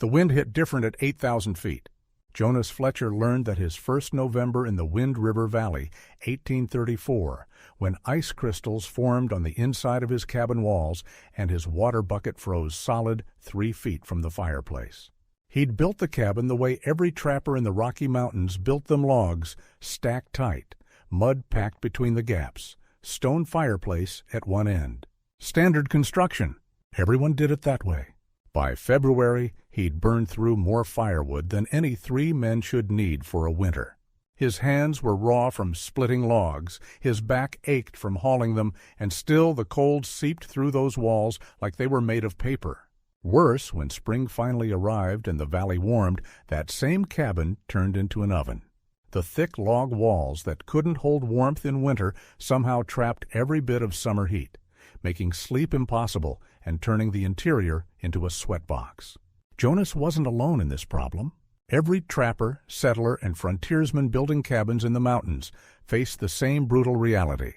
The wind hit different at 8,000 feet. Jonas Fletcher learned that his first November in the Wind River Valley, 1834, when ice crystals formed on the inside of his cabin walls and his water bucket froze solid 3 feet from the fireplace. He'd built the cabin the way every trapper in the Rocky Mountains built them: logs, stacked tight, mud packed between the gaps, stone fireplace at one end. Standard construction. Everyone did it that way. By February, he'd burned through more firewood than any 3 men should need for a winter. His hands were raw from splitting logs, his back ached from hauling them, and still the cold seeped through those walls like they were made of paper. Worse, when spring finally arrived and the valley warmed, that same cabin turned into an oven. The thick log walls that couldn't hold warmth in winter somehow trapped every bit of summer heat, making sleep impossible and turning the interior into a sweatbox. Jonas wasn't alone in this problem. Every trapper, settler, and frontiersman building cabins in the mountains faced the same brutal reality.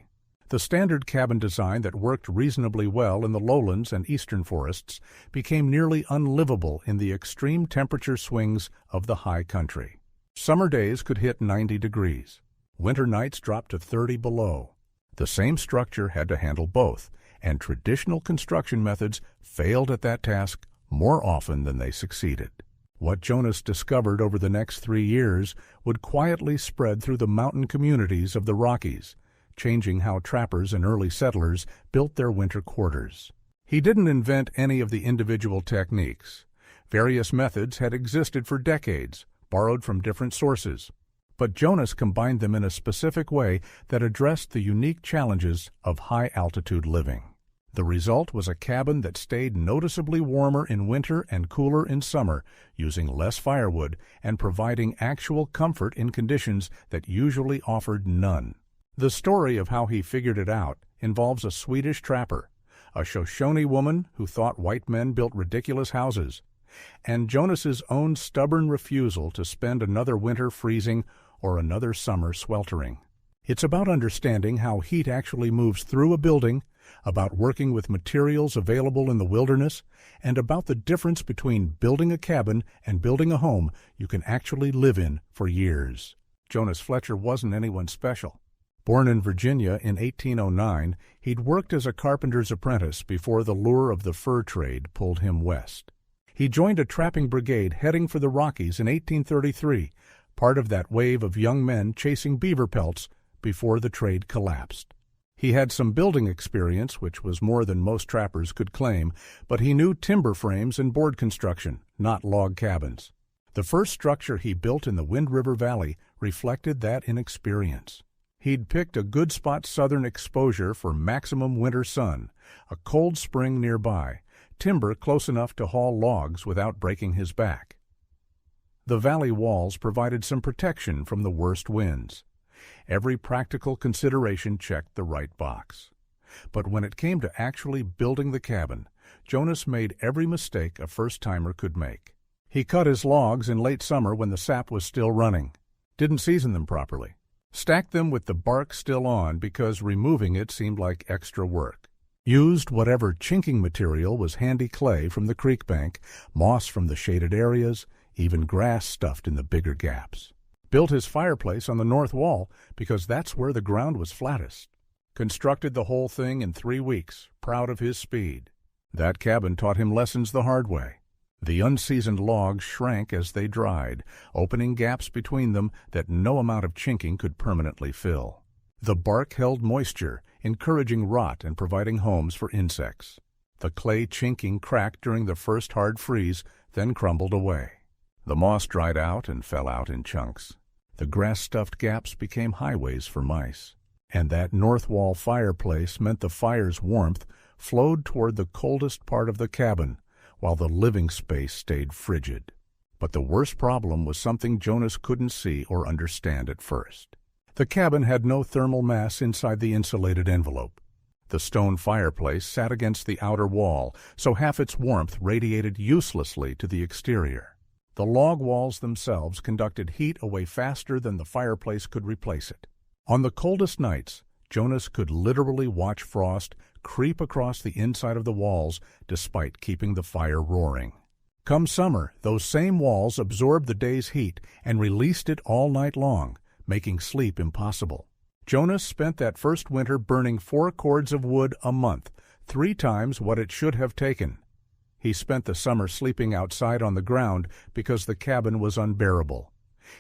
The standard cabin design that worked reasonably well in the lowlands and eastern forests became nearly unlivable in the extreme temperature swings of the high country. Summer days could hit 90 degrees. Winter nights dropped to 30 below. The same structure had to handle both, and traditional construction methods failed at that task more often than they succeeded. What Jonas discovered over the next 3 years would quietly spread through the mountain communities of the Rockies, changing how trappers and early settlers built their winter quarters. He didn't invent any of the individual techniques. Various methods had existed for decades, borrowed from different sources. But Jonas combined them in a specific way that addressed the unique challenges of high-altitude living. The result was a cabin that stayed noticeably warmer in winter and cooler in summer, using less firewood and providing actual comfort in conditions that usually offered none. The story of how he figured it out involves a Swedish trapper, a Shoshone woman who thought white men built ridiculous houses, and Jonas's own stubborn refusal to spend another winter freezing or another summer sweltering. It's about understanding how heat actually moves through a building, about working with materials available in the wilderness, and about the difference between building a cabin and building a home you can actually live in for years. Jonas Fletcher wasn't anyone special. Born in Virginia in 1809, he'd worked as a carpenter's apprentice before the lure of the fur trade pulled him west. He joined a trapping brigade heading for the Rockies in 1833, part of that wave of young men chasing beaver pelts before the trade collapsed. He had some building experience, which was more than most trappers could claim, but he knew timber frames and board construction, not log cabins. The first structure he built in the Wind River Valley reflected that inexperience. He'd picked a good spot southern exposure for maximum winter sun, a cold spring nearby, timber close enough to haul logs without breaking his back. The valley walls provided some protection from the worst winds. Every practical consideration checked the right box. But when it came to actually building the cabin, Jonas made every mistake a first-timer could make. He cut his logs in late summer when the sap was still running, didn't season them properly, stacked them with the bark still on because removing it seemed like extra work, used whatever chinking material was handy: clay from the creek bank, moss from the shaded areas, even grass stuffed in the bigger gaps. Built his fireplace on the north wall because that's where the ground was flattest. Constructed the whole thing in 3 weeks, proud of his speed. That cabin taught him lessons the hard way. The unseasoned logs shrank as they dried, opening gaps between them that no amount of chinking could permanently fill. The bark held moisture, encouraging rot and providing homes for insects. The clay chinking cracked during the first hard freeze, then crumbled away. The moss dried out and fell out in chunks. The grass-stuffed gaps became highways for mice. And that north wall fireplace meant the fire's warmth flowed toward the coldest part of the cabin, while the living space stayed frigid. But the worst problem was something Jonas couldn't see or understand at first. The cabin had no thermal mass inside the insulated envelope. The stone fireplace sat against the outer wall, so half its warmth radiated uselessly to the exterior. The log walls themselves conducted heat away faster than the fireplace could replace it. On the coldest nights, Jonas could literally watch frost creep across the inside of the walls despite keeping the fire roaring. Come summer, those same walls absorbed the day's heat and released it all night long, making sleep impossible. Jonas spent that first winter burning 4 cords of wood a month, 3 times what it should have taken. He spent the summer sleeping outside on the ground because the cabin was unbearable.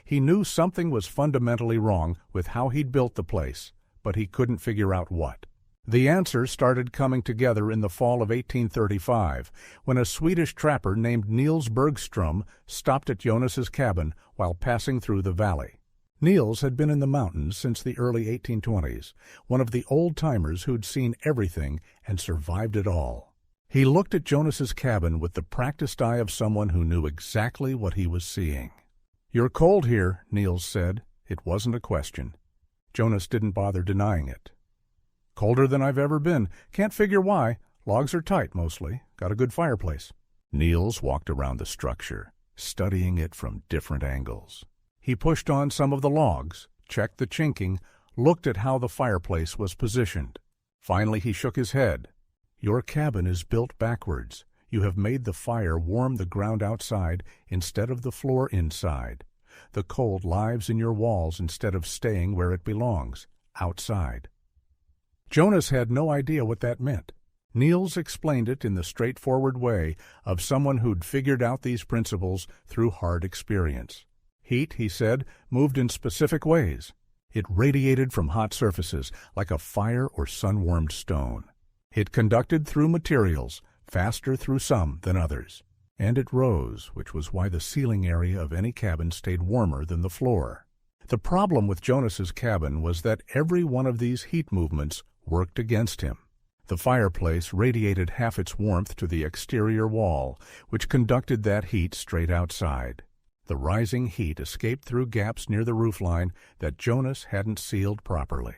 He knew something was fundamentally wrong with how he'd built the place, but he couldn't figure out what. The answer started coming together in the fall of 1835, when a Swedish trapper named Niels Bergström stopped at Jonas's cabin while passing through the valley. Niels had been in the mountains since the early 1820s, one of the old-timers who'd seen everything and survived it all. He looked at Jonas's cabin with the practiced eye of someone who knew exactly what he was seeing. "You're cold here," Niels said. It wasn't a question. Jonas didn't bother denying it. "Colder than I've ever been. Can't figure why. Logs are tight, mostly. Got a good fireplace." Niels walked around the structure, studying it from different angles. He pushed on some of the logs, checked the chinking, looked at how the fireplace was positioned. Finally he shook his head. "Your cabin is built backwards. You have made the fire warm the ground outside instead of the floor inside. The cold lives in your walls instead of staying where it belongs, outside." Jonas had no idea what that meant. Niels explained it in the straightforward way of someone who'd figured out these principles through hard experience. Heat, he said, moved in specific ways. It radiated from hot surfaces like a fire or sun-warmed stone. It conducted through materials, faster through some than others. And it rose, which was why the ceiling area of any cabin stayed warmer than the floor. The problem with Jonas's cabin was that every one of these heat movements worked against him. The fireplace radiated half its warmth to the exterior wall, which conducted that heat straight outside. The rising heat escaped through gaps near the roofline that Jonas hadn't sealed properly.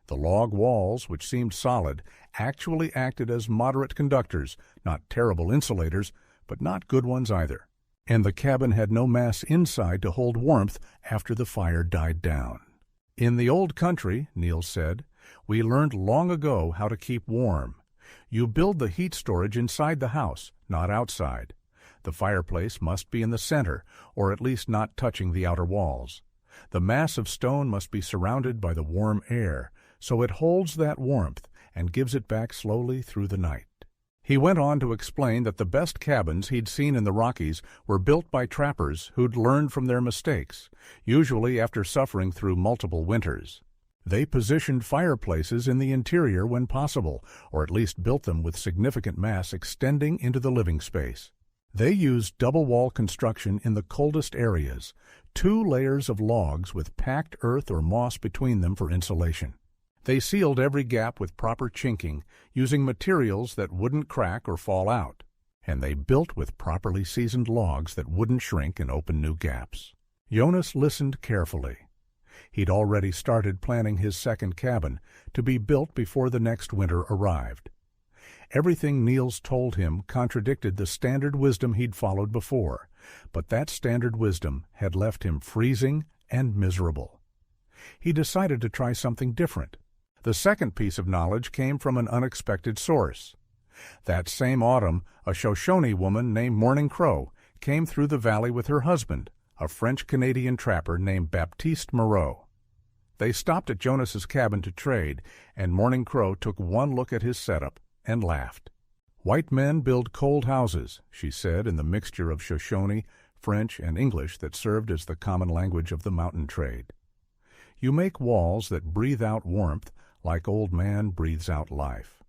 The log walls, which seemed solid, actually acted as moderate conductors, not terrible insulators, but not good ones either. And the cabin had no mass inside to hold warmth after the fire died down. "In the old country," Niels said, "we learned long ago how to keep warm. You build the heat storage inside the house, not outside. The fireplace must be in the center, or at least not touching the outer walls. The mass of stone must be surrounded by the warm air, so it holds that warmth and gives it back slowly through the night." He went on to explain that the best cabins he'd seen in the Rockies were built by trappers who'd learned from their mistakes, usually after suffering through multiple winters. They positioned fireplaces in the interior when possible, or at least built them with significant mass extending into the living space. They used double-wall construction in the coldest areas, 2 layers of logs with packed earth or moss between them for insulation. They sealed every gap with proper chinking, using materials that wouldn't crack or fall out. And they built with properly seasoned logs that wouldn't shrink and open new gaps. Jonas listened carefully. He'd already started planning his second cabin, to be built before the next winter arrived. Everything Niels told him contradicted the standard wisdom he'd followed before, but that standard wisdom had left him freezing and miserable. He decided to try something different. The second piece of knowledge came from an unexpected source. That same autumn, a Shoshone woman named Morning Crow came through the valley with her husband, a French-Canadian trapper named Baptiste Moreau. They stopped at Jonas's cabin to trade, and Morning Crow took one look at his setup and laughed. "White men build cold houses," she said in the mixture of Shoshone, French, and English that served as the common language of the mountain trade. "You make walls that breathe out warmth like old man breathes out life."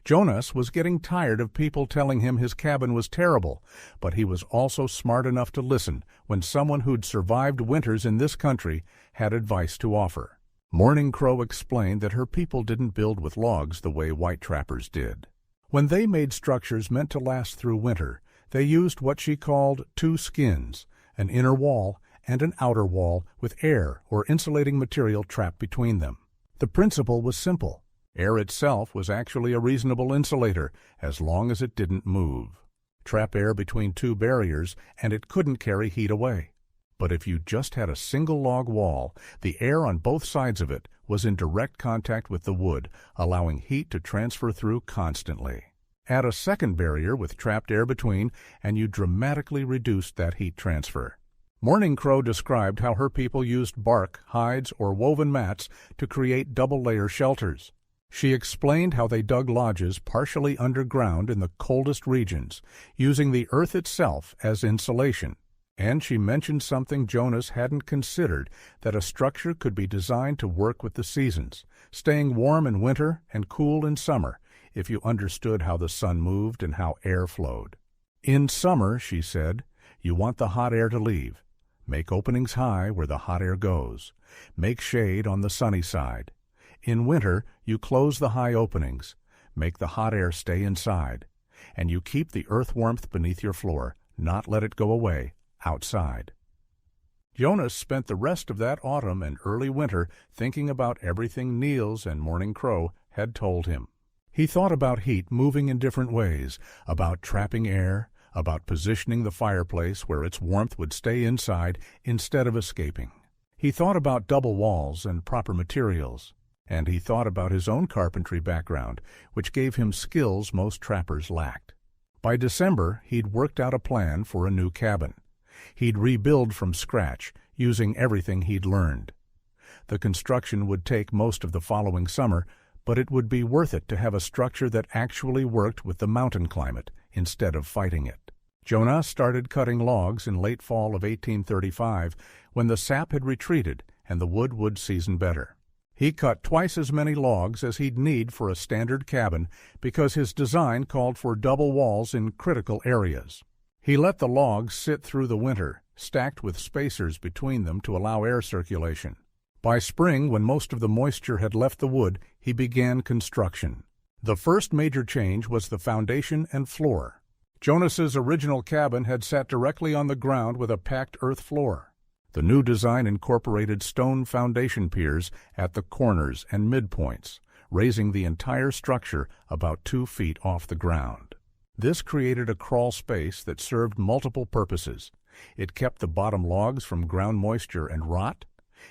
Jonas was getting tired of people telling him his cabin was terrible, but he was also smart enough to listen when someone who'd survived winters in this country had advice to offer. Morning Crow explained that her people didn't build with logs the way white trappers did. When they made structures meant to last through winter, they used what she called 2 skins, an inner wall and an outer wall with air or insulating material trapped between them. The principle was simple. Air itself was actually a reasonable insulator as long as it didn't move. Trap air between 2 barriers and it couldn't carry heat away. But if you just had a single log wall, the air on both sides of it was in direct contact with the wood, allowing heat to transfer through constantly. Add a second barrier with trapped air between, and you dramatically reduced that heat transfer. Morning Crow described how her people used bark, hides, or woven mats to create double-layer shelters. She explained how they dug lodges partially underground in the coldest regions, using the earth itself as insulation. And she mentioned something Jonas hadn't considered, that a structure could be designed to work with the seasons, staying warm in winter and cool in summer, if you understood how the sun moved and how air flowed. In summer, she said, you want the hot air to leave. Make openings high where the hot air goes. Make shade on the sunny side. In winter, you close the high openings. Make the hot air stay inside. And you keep the earth warmth beneath your floor, not let it go away, outside. Jonas spent the rest of that autumn and early winter thinking about everything Niels and Morning Crow had told him. He thought about heat moving in different ways, about trapping air, about positioning the fireplace where its warmth would stay inside instead of escaping. He thought about double walls and proper materials. And he thought about his own carpentry background, which gave him skills most trappers lacked. By December, he'd worked out a plan for a new cabin. He'd rebuild from scratch, using everything he'd learned. The construction would take most of the following summer, but it would be worth it to have a structure that actually worked with the mountain climate instead of fighting it. Jonas started cutting logs in late fall of 1835, when the sap had retreated and the wood would season better. He cut twice as many logs as he'd need for a standard cabin because his design called for double walls in critical areas. He let the logs sit through the winter, stacked with spacers between them to allow air circulation. By spring, when most of the moisture had left the wood, he began construction. The first major change was the foundation and floor. Jonas's original cabin had sat directly on the ground with a packed earth floor. The new design incorporated stone foundation piers at the corners and midpoints, raising the entire structure about 2 feet off the ground. This created a crawl space that served multiple purposes. It kept the bottom logs from ground moisture and rot.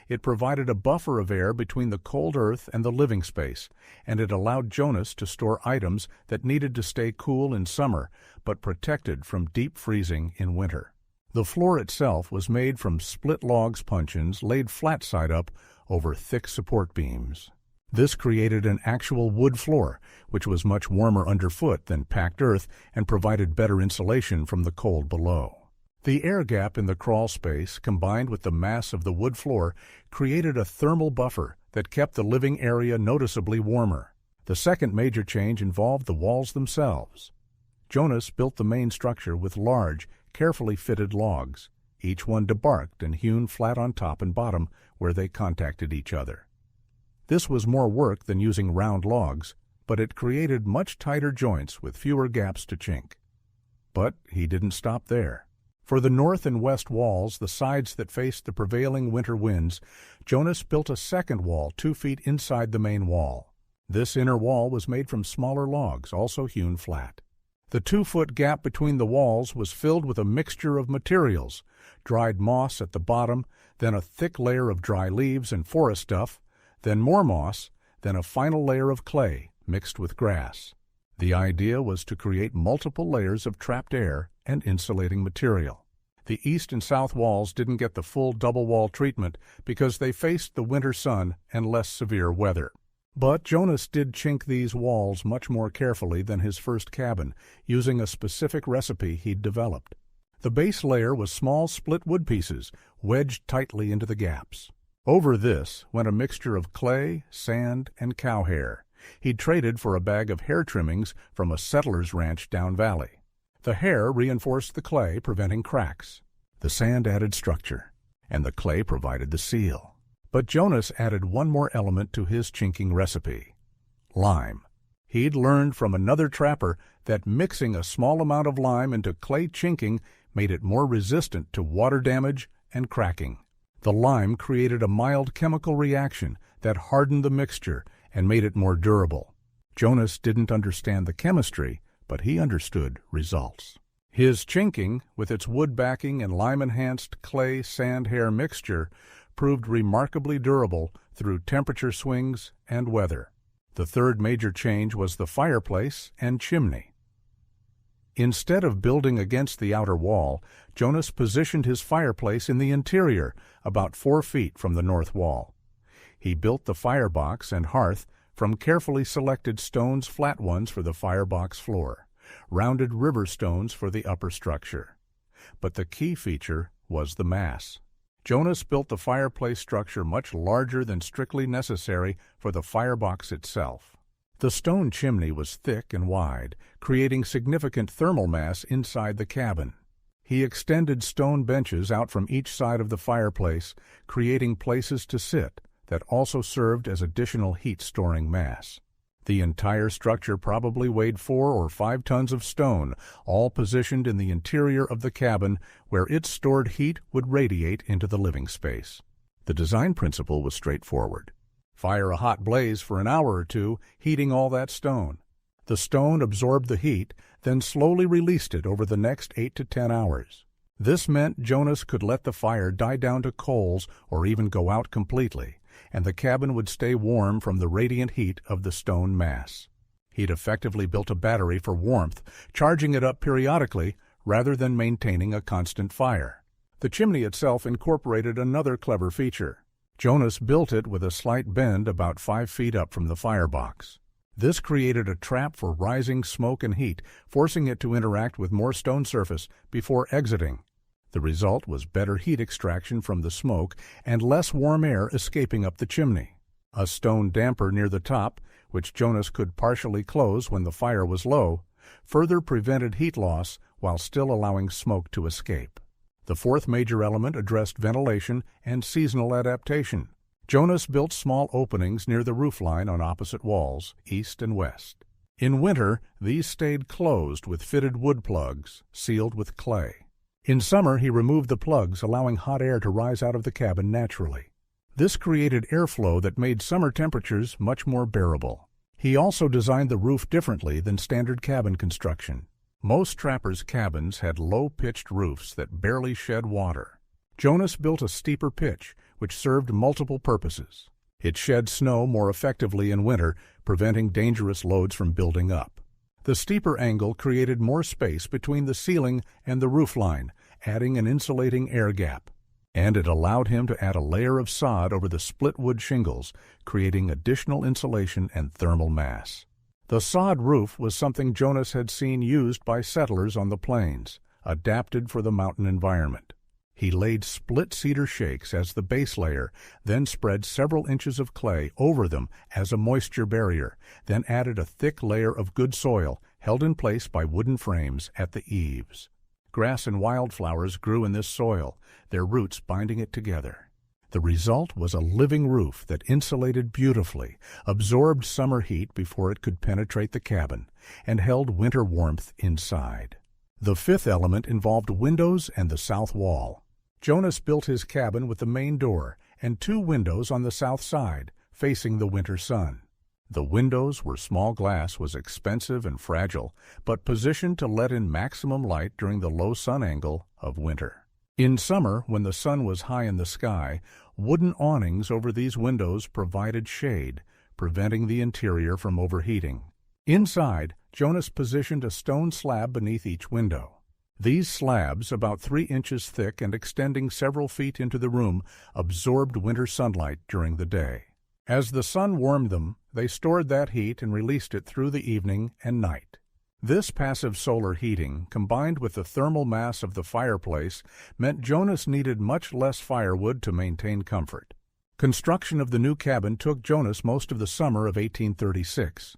It provided a buffer of air between the cold earth and the living space, and it allowed Jonas to store items that needed to stay cool in summer but protected from deep freezing in winter. The floor itself was made from split logs puncheons laid flat side up over thick support beams. This created an actual wood floor, which was much warmer underfoot than packed earth and provided better insulation from the cold below. The air gap in the crawl space, combined with the mass of the wood floor, created a thermal buffer that kept the living area noticeably warmer. The second major change involved the walls themselves. Jonas built the main structure with large, carefully fitted logs, each one debarked and hewn flat on top and bottom where they contacted each other. This was more work than using round logs, but it created much tighter joints with fewer gaps to chink. But he didn't stop there. For the north and west walls, the sides that faced the prevailing winter winds, Jonas built a second wall 2 feet inside the main wall. This inner wall was made from smaller logs, also hewn flat. The 2-foot gap between the walls was filled with a mixture of materials, dried moss at the bottom, then a thick layer of dry leaves and forest stuff, then more moss, then a final layer of clay mixed with grass. The idea was to create multiple layers of trapped air and insulating material. The east and south walls didn't get the full double wall treatment because they faced the winter sun and less severe weather. But Jonas did chink these walls much more carefully than his first cabin, using a specific recipe he'd developed. The base layer was small split wood pieces, wedged tightly into the gaps. Over this went a mixture of clay, sand, and cow hair. He'd traded for a bag of hair trimmings from a settler's ranch down valley. The hair reinforced the clay, preventing cracks. The sand added structure, and the clay provided the seal. But Jonas added one more element to his chinking recipe: lime. He'd learned from another trapper that mixing a small amount of lime into clay chinking made it more resistant to water damage and cracking. The lime created a mild chemical reaction that hardened the mixture and made it more durable. Jonas didn't understand the chemistry, but he understood results. His chinking, with its wood backing and lime-enhanced clay-sand-hair mixture, proved remarkably durable through temperature swings and weather. The third major change was the fireplace and chimney. Instead of building against the outer wall, Jonas positioned his fireplace in the interior, about 4 feet from the north wall. He built the firebox and hearth from carefully selected stones, flat ones for the firebox floor, rounded river stones for the upper structure. But the key feature was the mass. Jonas built the fireplace structure much larger than strictly necessary for the firebox itself. The stone chimney was thick and wide, creating significant thermal mass inside the cabin. He extended stone benches out from each side of the fireplace, creating places to sit that also served as additional heat-storing mass. The entire structure probably weighed 4 or 5 tons of stone, all positioned in the interior of the cabin where its stored heat would radiate into the living space. The design principle was straightforward. Fire a hot blaze for an hour or two, heating all that stone. The stone absorbed the heat, then slowly released it over the next 8 to 10 hours. This meant Jonas could let the fire die down to coals or even go out completely, and the cabin would stay warm from the radiant heat of the stone mass. He'd effectively built a battery for warmth, charging it up periodically rather than maintaining a constant fire. The chimney itself incorporated another clever feature. Jonas built it with a slight bend about 5 feet up from the firebox. This created a trap for rising smoke and heat, forcing it to interact with more stone surface before exiting. The result was better heat extraction from the smoke and less warm air escaping up the chimney. A stone damper near the top, which Jonas could partially close when the fire was low, further prevented heat loss while still allowing smoke to escape. The fourth major element addressed ventilation and seasonal adaptation. Jonas built small openings near the roofline on opposite walls, east and west. In winter, these stayed closed with fitted wood plugs, sealed with clay. In summer, he removed the plugs, allowing hot air to rise out of the cabin naturally. This created airflow that made summer temperatures much more bearable. He also designed the roof differently than standard cabin construction. Most trappers' cabins had low-pitched roofs that barely shed water. Jonas built a steeper pitch, which served multiple purposes. It shed snow more effectively in winter, preventing dangerous loads from building up. The steeper angle created more space between the ceiling and the roofline, adding an insulating air gap. And it allowed him to add a layer of sod over the split wood shingles, creating additional insulation and thermal mass. The sod roof was something Jonas had seen used by settlers on the plains, adapted for the mountain environment. He laid split cedar shakes as the base layer, then spread several inches of clay over them as a moisture barrier, then added a thick layer of good soil held in place by wooden frames at the eaves. Grass and wildflowers grew in this soil, their roots binding it together. The result was a living roof that insulated beautifully, absorbed summer heat before it could penetrate the cabin, and held winter warmth inside. The fifth element involved windows and the south wall. Jonas built his cabin with the main door and 2 windows on the south side, facing the winter sun. The windows, where small glass was expensive and fragile, but positioned to let in maximum light during the low sun angle of winter. In summer, when the sun was high in the sky, wooden awnings over these windows provided shade, preventing the interior from overheating. Inside, Jonas positioned a stone slab beneath each window. These slabs, about 3 inches thick and extending several feet into the room, absorbed winter sunlight during the day. As the sun warmed them, they stored that heat and released it through the evening and night. This passive solar heating, combined with the thermal mass of the fireplace, meant Jonas needed much less firewood to maintain comfort. Construction of the new cabin took Jonas most of the summer of 1836.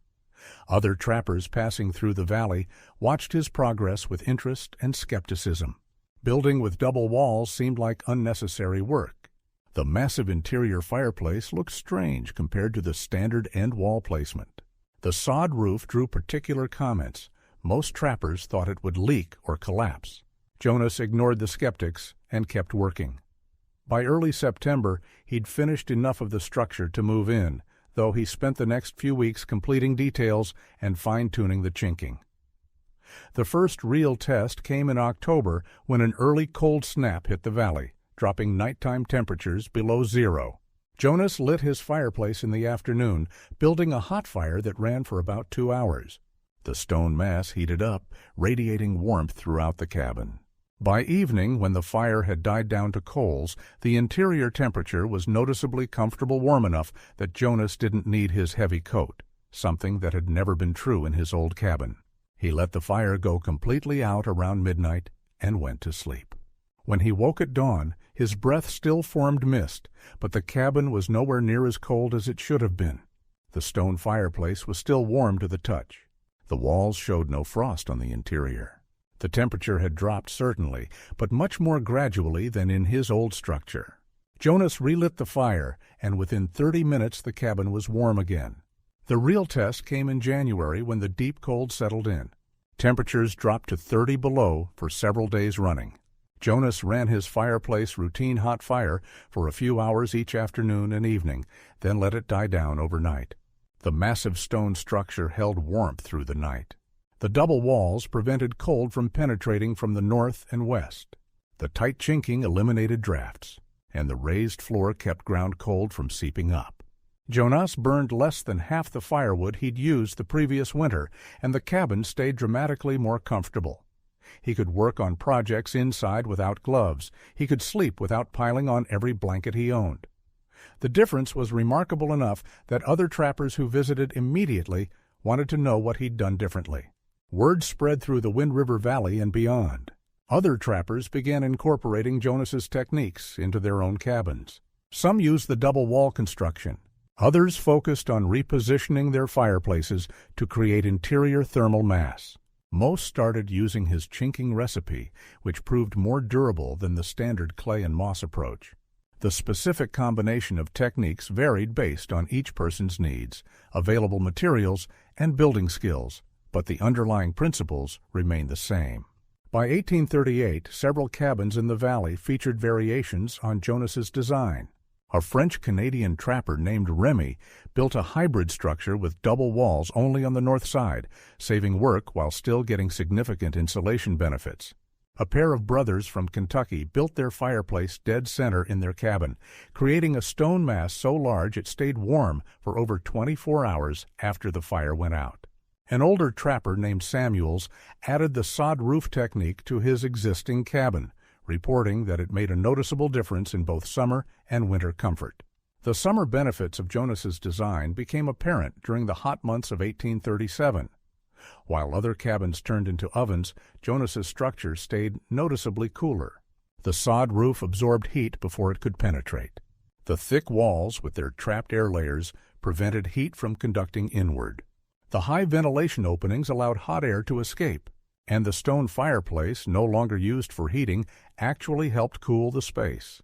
Other trappers passing through the valley watched his progress with interest and skepticism. Building with double walls seemed like unnecessary work. The massive interior fireplace looked strange compared to the standard end wall placement. The sod roof drew particular comments. Most trappers thought it would leak or collapse. Jonas ignored the skeptics and kept working. By early September, he'd finished enough of the structure to move in, though he spent the next few weeks completing details and fine-tuning the chinking. The first real test came in October when an early cold snap hit the valley, dropping nighttime temperatures below 0. Jonas lit his fireplace in the afternoon, building a hot fire that ran for about 2 hours. The stone mass heated up, radiating warmth throughout the cabin. By evening, when the fire had died down to coals, the interior temperature was noticeably comfortable warm enough that Jonas didn't need his heavy coat, something that had never been true in his old cabin. He let the fire go completely out around midnight and went to sleep. When he woke at dawn, his breath still formed mist, but the cabin was nowhere near as cold as it should have been. The stone fireplace was still warm to the touch. The walls showed no frost on the interior. The temperature had dropped certainly, but much more gradually than in his old structure. Jonas relit the fire, and within 30 minutes the cabin was warm again. The real test came in January when the deep cold settled in. Temperatures dropped to 30 below for several days running. Jonas ran his fireplace routine hot fire for a few hours each afternoon and evening, then let it die down overnight. The massive stone structure held warmth through the night. The double walls prevented cold from penetrating from the north and west. The tight chinking eliminated drafts, and the raised floor kept ground cold from seeping up. Jonas burned less than half the firewood he'd used the previous winter, and the cabin stayed dramatically more comfortable. He could work on projects inside without gloves. He could sleep without piling on every blanket he owned. The difference was remarkable enough that other trappers who visited immediately wanted to know what he'd done differently. Word spread through the Wind River Valley and beyond. Other trappers began incorporating Jonas's techniques into their own cabins. Some used the double wall construction. Others focused on repositioning their fireplaces to create interior thermal mass. Most started using his chinking recipe, which proved more durable than the standard clay and moss approach. The specific combination of techniques varied based on each person's needs, available materials, and building skills, but the underlying principles remained the same. By 1838, several cabins in the valley featured variations on Jonas's design. A French-Canadian trapper named Remy built a hybrid structure with double walls only on the north side, saving work while still getting significant insulation benefits. A pair of brothers from Kentucky built their fireplace dead center in their cabin, creating a stone mass so large it stayed warm for over 24 hours after the fire went out. An older trapper named Samuels added the sod roof technique to his existing cabin, reporting that it made a noticeable difference in both summer and winter comfort. The summer benefits of Jonas's design became apparent during the hot months of 1837. While other cabins turned into ovens, Jonas's structure stayed noticeably cooler. The sod roof absorbed heat before it could penetrate. The thick walls, with their trapped air layers, prevented heat from conducting inward. The high ventilation openings allowed hot air to escape, and the stone fireplace, no longer used for heating, actually helped cool the space.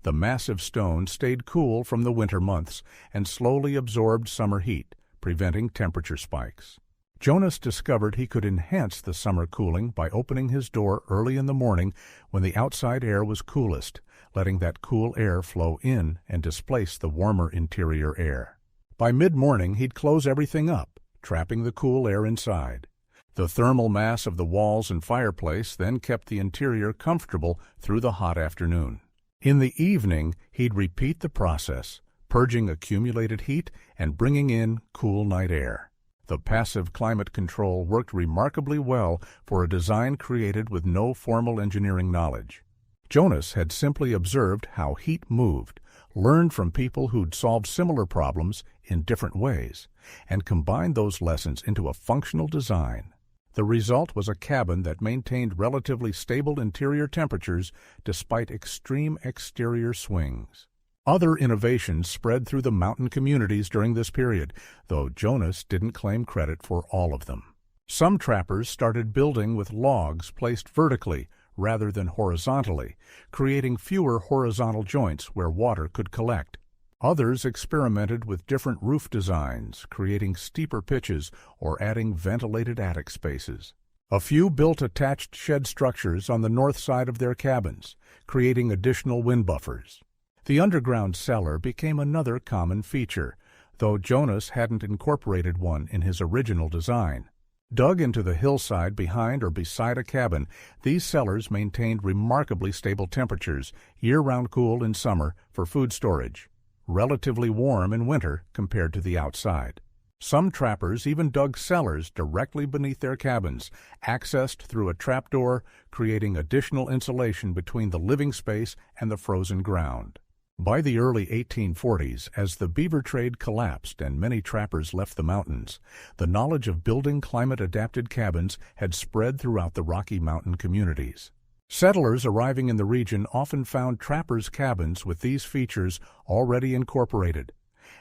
The massive stone stayed cool from the winter months and slowly absorbed summer heat, preventing temperature spikes. Jonas discovered he could enhance the summer cooling by opening his door early in the morning when the outside air was coolest, letting that cool air flow in and displace the warmer interior air. By mid-morning, he'd close everything up, trapping the cool air inside. The thermal mass of the walls and fireplace then kept the interior comfortable through the hot afternoon. In the evening, he'd repeat the process, purging accumulated heat and bringing in cool night air. The passive climate control worked remarkably well for a design created with no formal engineering knowledge. Jonas had simply observed how heat moved, learned from people who'd solved similar problems in different ways, and combined those lessons into a functional design. The result was a cabin that maintained relatively stable interior temperatures despite extreme exterior swings. Other innovations spread through the mountain communities during this period, though Jonas didn't claim credit for all of them. Some trappers started building with logs placed vertically rather than horizontally, creating fewer horizontal joints where water could collect. Others experimented with different roof designs, creating steeper pitches or adding ventilated attic spaces. A few built attached shed structures on the north side of their cabins, creating additional wind buffers. The underground cellar became another common feature, though Jonas hadn't incorporated one in his original design. Dug into the hillside behind or beside a cabin, these cellars maintained remarkably stable temperatures, year-round cool in summer for food storage, relatively warm in winter compared to the outside. Some trappers even dug cellars directly beneath their cabins, accessed through a trapdoor, creating additional insulation between the living space and the frozen ground. By the early 1840s, as the beaver trade collapsed and many trappers left the mountains, the knowledge of building climate-adapted cabins had spread throughout the Rocky Mountain communities. Settlers arriving in the region often found trappers' cabins with these features already incorporated,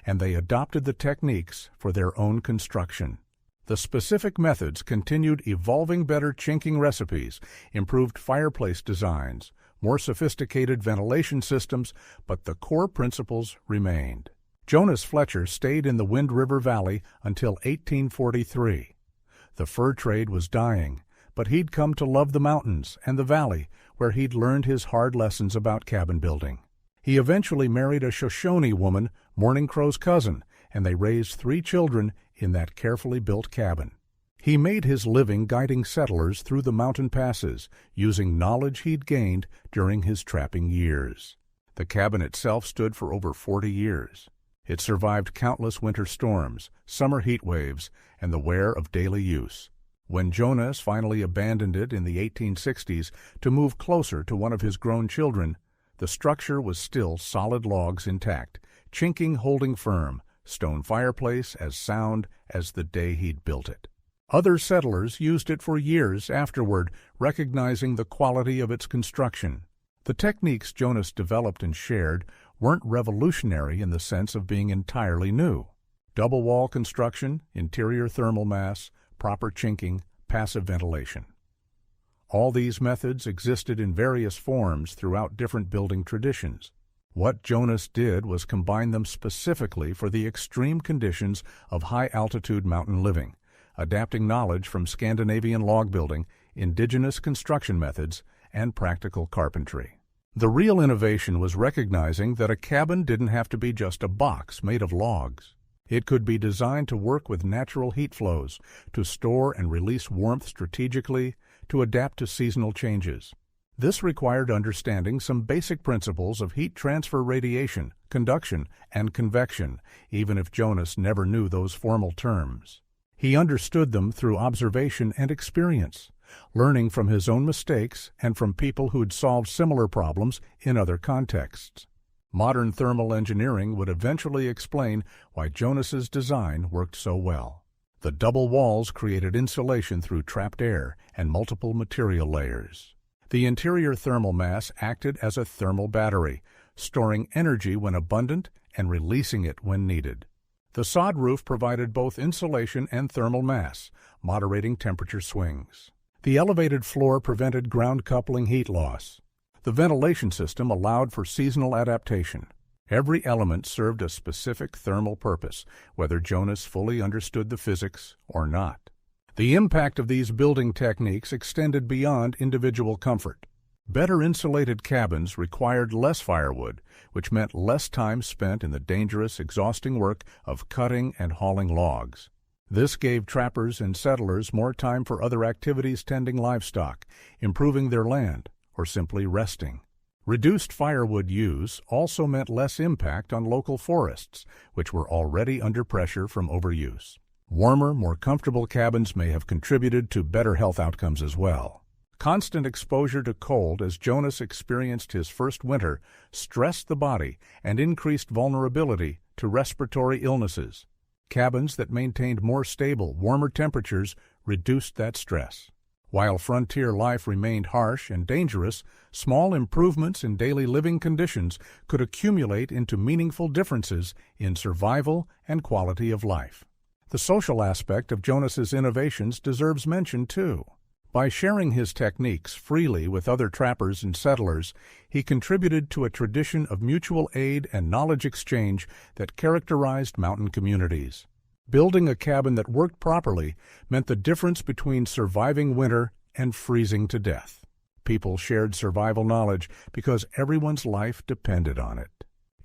and they adopted the techniques for their own construction. The specific methods continued evolving better chinking recipes, improved fireplace designs, more sophisticated ventilation systems, but the core principles remained. Jonas Fletcher stayed in the Wind River Valley until 1843. The fur trade was dying, but he'd come to love the mountains and the valley, where he'd learned his hard lessons about cabin building. He eventually married a Shoshone woman, Morning Crow's cousin, and they raised 3 children in that carefully built cabin. He made his living guiding settlers through the mountain passes, using knowledge he'd gained during his trapping years. The cabin itself stood for over 40 years. It survived countless winter storms, summer heat waves, and the wear of daily use. When Jonas finally abandoned it in the 1860s to move closer to one of his grown children, the structure was still solid logs intact, chinking holding firm, stone fireplace as sound as the day he'd built it. Other settlers used it for years afterward, recognizing the quality of its construction. The techniques Jonas developed and shared weren't revolutionary in the sense of being entirely new. Double wall construction, interior thermal mass, proper chinking, passive ventilation. All these methods existed in various forms throughout different building traditions. What Jonas did was combine them specifically for the extreme conditions of high-altitude mountain living, adapting knowledge from Scandinavian log building, indigenous construction methods, and practical carpentry. The real innovation was recognizing that a cabin didn't have to be just a box made of logs. It could be designed to work with natural heat flows, to store and release warmth strategically, to adapt to seasonal changes. This required understanding some basic principles of heat transfer radiation, conduction, and convection, even if Jonas never knew those formal terms. He understood them through observation and experience, learning from his own mistakes and from people who'd solved similar problems in other contexts. Modern thermal engineering would eventually explain why Jonas's design worked so well. The double walls created insulation through trapped air and multiple material layers. The interior thermal mass acted as a thermal battery, storing energy when abundant and releasing it when needed. The sod roof provided both insulation and thermal mass, moderating temperature swings. The elevated floor prevented ground coupling heat loss. The ventilation system allowed for seasonal adaptation. Every element served a specific thermal purpose, whether Jonas fully understood the physics or not. The impact of these building techniques extended beyond individual comfort. Better insulated cabins required less firewood, which meant less time spent in the dangerous, exhausting work of cutting and hauling logs. This gave trappers and settlers more time for other activities tending livestock, improving their land, or simply resting. Reduced firewood use also meant less impact on local forests, which were already under pressure from overuse. Warmer, more comfortable cabins may have contributed to better health outcomes as well. Constant exposure to cold as Jonas experienced his first winter stressed the body and increased vulnerability to respiratory illnesses. Cabins that maintained more stable, warmer temperatures reduced that stress. While frontier life remained harsh and dangerous, small improvements in daily living conditions could accumulate into meaningful differences in survival and quality of life. The social aspect of Jonas's innovations deserves mention, too. By sharing his techniques freely with other trappers and settlers, he contributed to a tradition of mutual aid and knowledge exchange that characterized mountain communities. Building a cabin that worked properly meant the difference between surviving winter and freezing to death. People shared survival knowledge because everyone's life depended on it.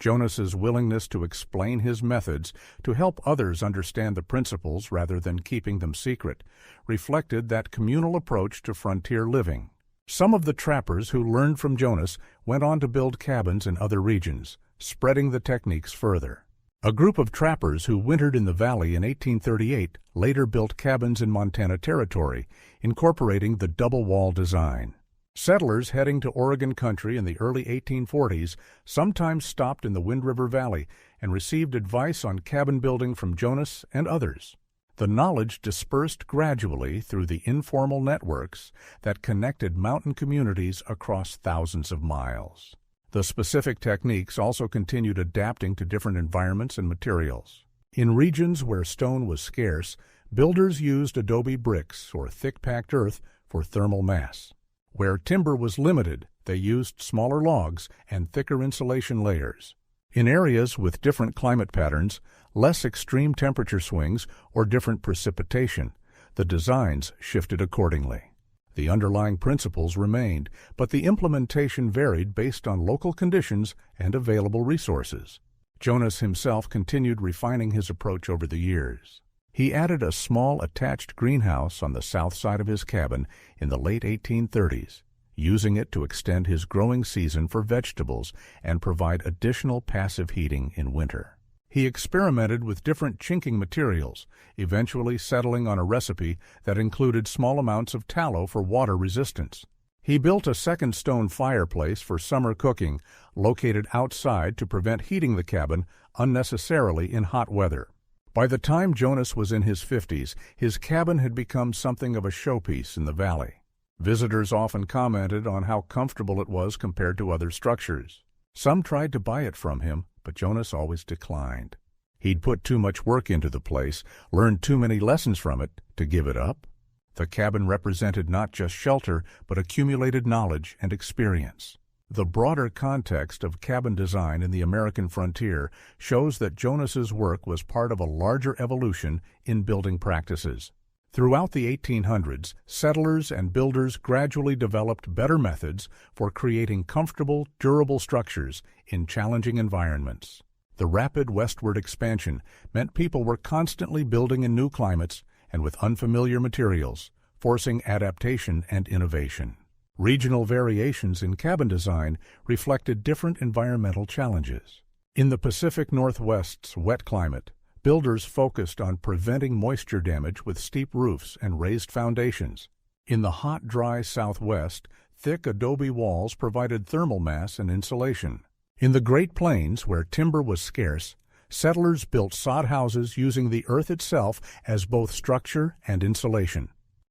Jonas's willingness to explain his methods to help others understand the principles rather than keeping them secret reflected that communal approach to frontier living. Some of the trappers who learned from Jonas went on to build cabins in other regions, spreading the techniques further. A group of trappers who wintered in the valley in 1838 later built cabins in Montana Territory, incorporating the double-wall design. Settlers heading to Oregon country in the early 1840s sometimes stopped in the Wind River Valley and received advice on cabin building from Jonas and others. The knowledge dispersed gradually through the informal networks that connected mountain communities across thousands of miles. The specific techniques also continued adapting to different environments and materials. In regions where stone was scarce, builders used adobe bricks or thick-packed earth for thermal mass. Where timber was limited, they used smaller logs and thicker insulation layers. In areas with different climate patterns, less extreme temperature swings, or different precipitation, the designs shifted accordingly. The underlying principles remained, but the implementation varied based on local conditions and available resources. Jonas himself continued refining his approach over the years. He added a small attached greenhouse on the south side of his cabin in the late 1830s, using it to extend his growing season for vegetables and provide additional passive heating in winter. He experimented with different chinking materials, eventually settling on a recipe that included small amounts of tallow for water resistance. He built a second stone fireplace for summer cooking, located outside to prevent heating the cabin unnecessarily in hot weather. By the time Jonas was in his 50s, his cabin had become something of a showpiece in the valley. Visitors often commented on how comfortable it was compared to other structures. Some tried to buy it from him, but Jonas always declined. He'd put too much work into the place, learned too many lessons from it, to give it up. The cabin represented not just shelter, but accumulated knowledge and experience. The broader context of cabin design in the American frontier shows that Jonas's work was part of a larger evolution in building practices. Throughout the 1800s, settlers and builders gradually developed better methods for creating comfortable, durable structures in challenging environments. The rapid westward expansion meant people were constantly building in new climates and with unfamiliar materials, forcing adaptation and innovation. Regional variations in cabin design reflected different environmental challenges. In the Pacific Northwest's wet climate, builders focused on preventing moisture damage with steep roofs and raised foundations. In the hot, dry Southwest, thick adobe walls provided thermal mass and insulation. In the Great Plains, where timber was scarce, settlers built sod houses using the earth itself as both structure and insulation.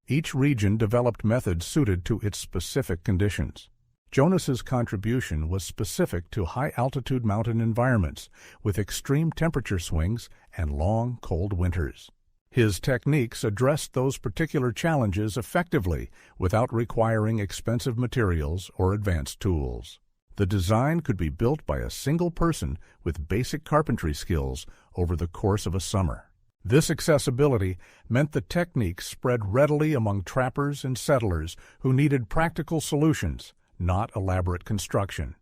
Each region developed methods suited to its specific conditions. Jonas's contribution was specific to high-altitude mountain environments with extreme temperature swings and long, cold winters. His techniques addressed those particular challenges effectively without requiring expensive materials or advanced tools. The design could be built by a single person with basic carpentry skills over the course of a summer. This accessibility meant the techniques spread readily among trappers and settlers who needed practical solutions, not elaborate construction.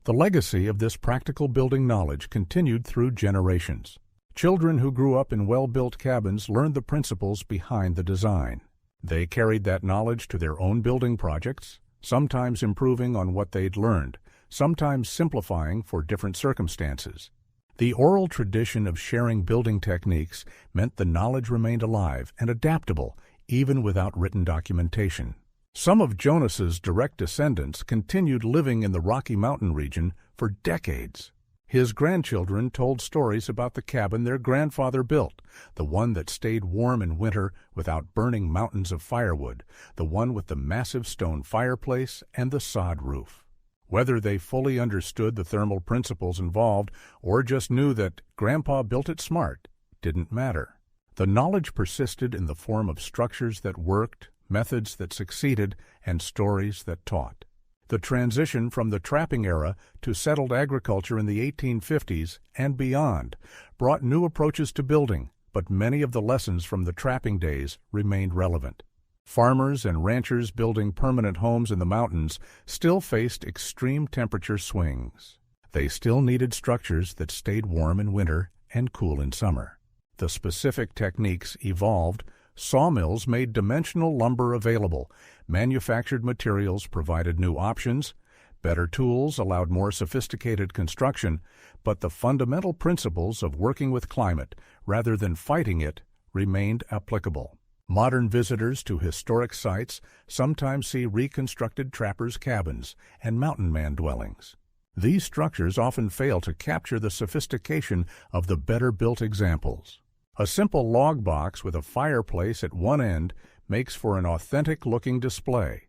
The legacy of this practical building knowledge continued through generations. Children who grew up in well-built cabins learned the principles behind the design. They carried that knowledge to their own building projects, sometimes improving on what they'd learned, sometimes simplifying for different circumstances. The oral tradition of sharing building techniques meant the knowledge remained alive and adaptable, even without written documentation. Some of Jonas's direct descendants continued living in the Rocky Mountain region for decades. His grandchildren told stories about the cabin their grandfather built, the one that stayed warm in winter without burning mountains of firewood, the one with the massive stone fireplace and the sod roof. Whether they fully understood the thermal principles involved or just knew that Grandpa built it smart didn't matter. The knowledge persisted in the form of structures that worked, methods that succeeded, and stories that taught. The transition from the trapping era to settled agriculture in the 1850s and beyond brought new approaches to building, but many of the lessons from the trapping days remained relevant. Farmers and ranchers building permanent homes in the mountains still faced extreme temperature swings. They still needed structures that stayed warm in winter and cool in summer. The specific techniques evolved. Sawmills made dimensional lumber available, manufactured materials provided new options, Better tools allowed more sophisticated construction, but the fundamental principles of working with climate, rather than fighting it, remained applicable. Modern visitors to historic sites sometimes see reconstructed trappers' cabins and mountain man dwellings. These structures often fail to capture the sophistication of the better-built examples. A simple log box with a fireplace at one end makes for an authentic-looking display,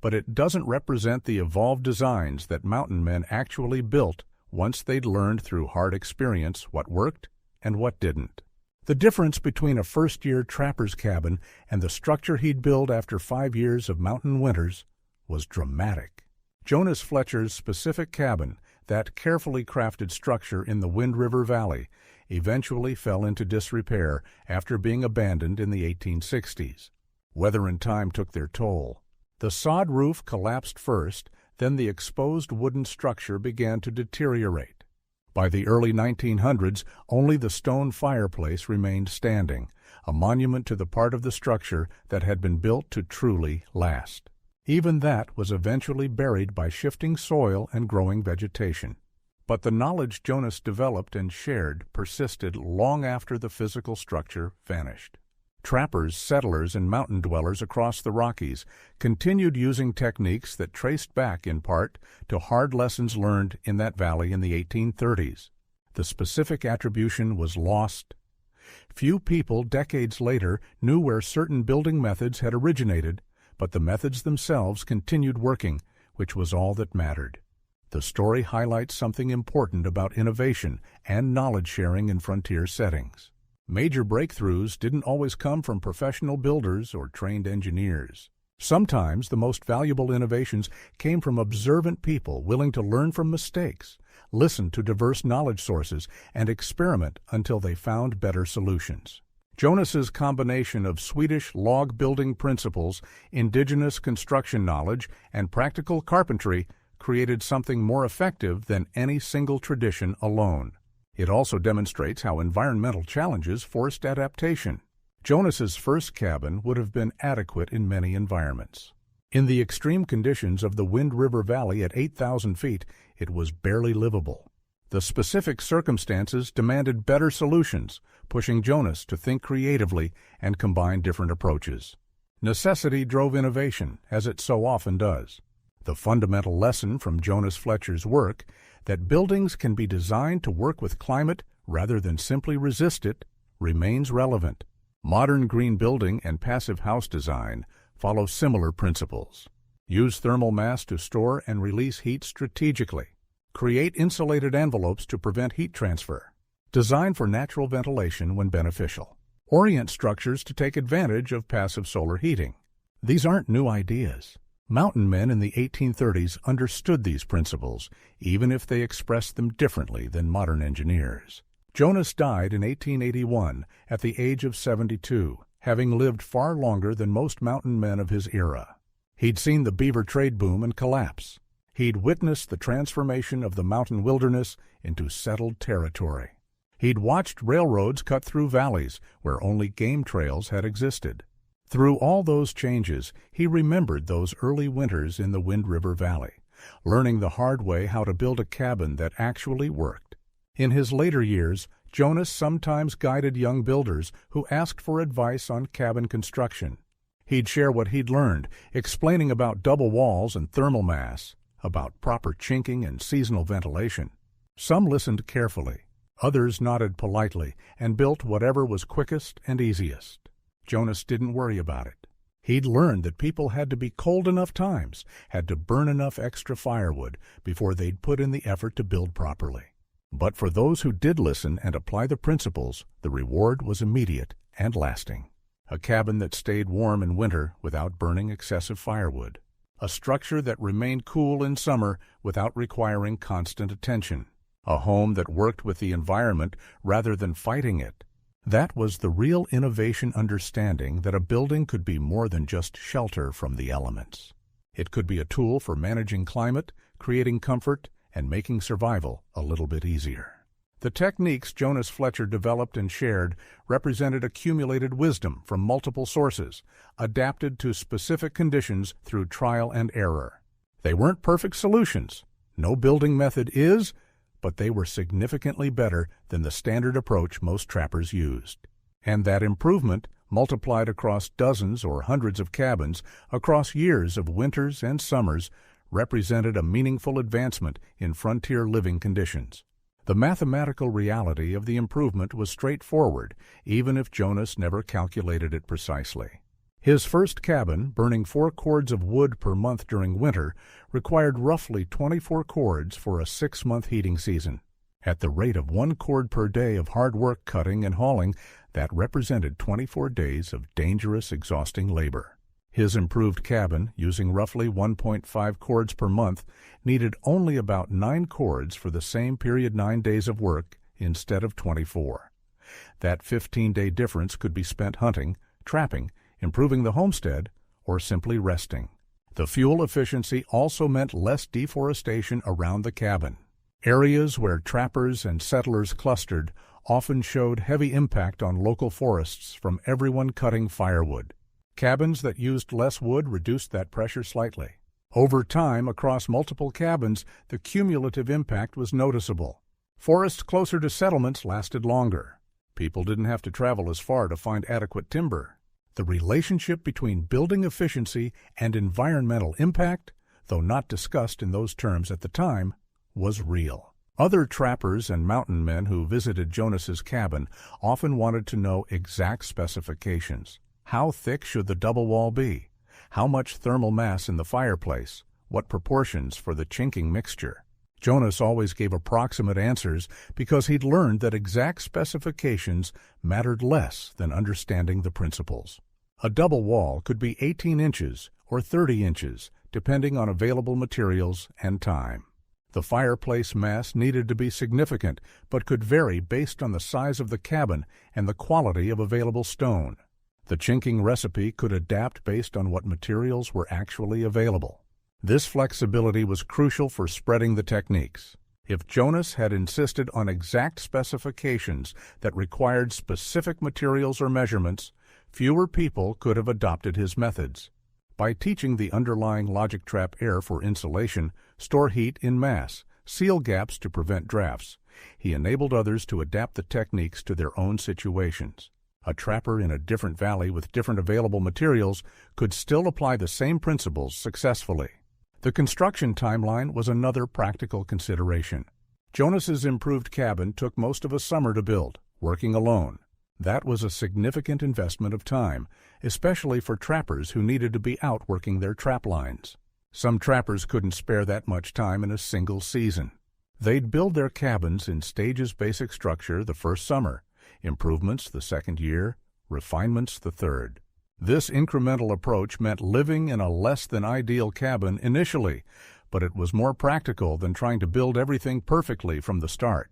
but it doesn't represent the evolved designs that mountain men actually built once they'd learned through hard experience what worked and what didn't. The difference between a first-year trapper's cabin and the structure he'd build after 5 years of mountain winters was dramatic. Jonas Fletcher's specific cabin, that carefully crafted structure in the Wind River Valley, eventually fell into disrepair after being abandoned in the 1860s. Weather and time took their toll. The sod roof collapsed first, then the exposed wooden structure began to deteriorate. By the early 1900s, only the stone fireplace remained standing, a monument to the part of the structure that had been built to truly last. Even that was eventually buried by shifting soil and growing vegetation. But the knowledge Jonas developed and shared persisted long after the physical structure vanished. Trappers, settlers, and mountain dwellers across the Rockies continued using techniques that traced back, in part, to hard lessons learned in that valley in the 1830s. The specific attribution was lost. Few people decades later knew where certain building methods had originated, but the methods themselves continued working, which was all that mattered. The story highlights something important about innovation and knowledge sharing in frontier settings. Major breakthroughs didn't always come from professional builders or trained engineers. Sometimes the most valuable innovations came from observant people willing to learn from mistakes, listen to diverse knowledge sources, and experiment until they found better solutions. Jonas's combination of Swedish log building principles, indigenous construction knowledge, and practical carpentry created something more effective than any single tradition alone. It also demonstrates how environmental challenges forced adaptation. Jonas's first cabin would have been adequate in many environments. In the extreme conditions of the Wind River Valley at 8,000 feet, it was barely livable. The specific circumstances demanded better solutions, pushing Jonas to think creatively and combine different approaches. Necessity drove innovation, as it so often does. The fundamental lesson from Jonas Fletcher's work, that buildings can be designed to work with climate rather than simply resist it, remains relevant. Modern green building and passive house design follow similar principles. Use thermal mass to store and release heat strategically. Create insulated envelopes to prevent heat transfer. Design for natural ventilation when beneficial. Orient structures to take advantage of passive solar heating. These aren't new ideas. Mountain men in the 1830s understood these principles, even if they expressed them differently than modern engineers. Jonas died in 1881 at the age of 72, having lived far longer than most mountain men of his era. He'd seen the beaver trade boom and collapse. He'd witnessed the transformation of the mountain wilderness into settled territory. He'd watched railroads cut through valleys where only game trails had existed. Through all those changes, he remembered those early winters in the Wind River Valley, learning the hard way how to build a cabin that actually worked. In his later years, Jonas sometimes guided young builders who asked for advice on cabin construction. He'd share what he'd learned, explaining about double walls and thermal mass, about proper chinking and seasonal ventilation. Some listened carefully. Others nodded politely and built whatever was quickest and easiest. Jonas didn't worry about it. He'd learned that people had to be cold enough times, had to burn enough extra firewood before they'd put in the effort to build properly. But for those who did listen and apply the principles, the reward was immediate and lasting. A cabin that stayed warm in winter without burning excessive firewood. A structure that remained cool in summer without requiring constant attention. A home that worked with the environment rather than fighting it. That was the real innovation understanding that a building could be more than just shelter from the elements. It could be a tool for managing climate, creating comfort, and making survival a little bit easier. The techniques Jonas Fletcher developed and shared represented accumulated wisdom from multiple sources, adapted to specific conditions through trial and error. They weren't perfect solutions. No building method is, but they were significantly better than the standard approach most trappers used. And that improvement, multiplied across dozens or hundreds of cabins, across years of winters and summers, represented a meaningful advancement in frontier living conditions. The mathematical reality of the improvement was straightforward, even if Jonas never calculated it precisely. His first cabin, burning 4 cords of wood per month during winter, required roughly 24 cords for a 6-month heating season. At the rate of 1 cord per day of hard work cutting and hauling, that represented 24 days of dangerous, exhausting labor. His improved cabin, using roughly 1.5 cords per month, needed only about 9 cords for the same period 9 days of work instead of 24. That 15-day difference could be spent hunting, trapping, improving the homestead, or simply resting. The fuel efficiency also meant less deforestation around the cabin. Areas where trappers and settlers clustered often showed heavy impact on local forests from everyone cutting firewood. Cabins that used less wood reduced that pressure slightly. Over time, across multiple cabins, the cumulative impact was noticeable. Forests closer to settlements lasted longer. People didn't have to travel as far to find adequate timber. The relationship between building efficiency and environmental impact, though not discussed in those terms at the time, was real. Other trappers and mountain men who visited Jonas's cabin often wanted to know exact specifications. How thick should the double wall be? How much thermal mass in the fireplace? What proportions for the chinking mixture? Jonas always gave approximate answers because he'd learned that exact specifications mattered less than understanding the principles. A double wall could be 18 inches or 30 inches, depending on available materials and time. The fireplace mass needed to be significant, but could vary based on the size of the cabin and the quality of available stone. The chinking recipe could adapt based on what materials were actually available. This flexibility was crucial for spreading the techniques. If Jonas had insisted on exact specifications that required specific materials or measurements, fewer people could have adopted his methods. By teaching the underlying logic trap air for insulation, store heat in mass, seal gaps to prevent drafts, he enabled others to adapt the techniques to their own situations. A trapper in a different valley with different available materials could still apply the same principles successfully. The construction timeline was another practical consideration. Jonas's improved cabin took most of a summer to build, working alone. That was a significant investment of time, especially for trappers who needed to be out working their trap lines. Some trappers couldn't spare that much time in a single season. They'd build their cabins in stages basic structure the first summer, improvements the second year, refinements the third. This incremental approach meant living in a less-than-ideal cabin initially, but it was more practical than trying to build everything perfectly from the start.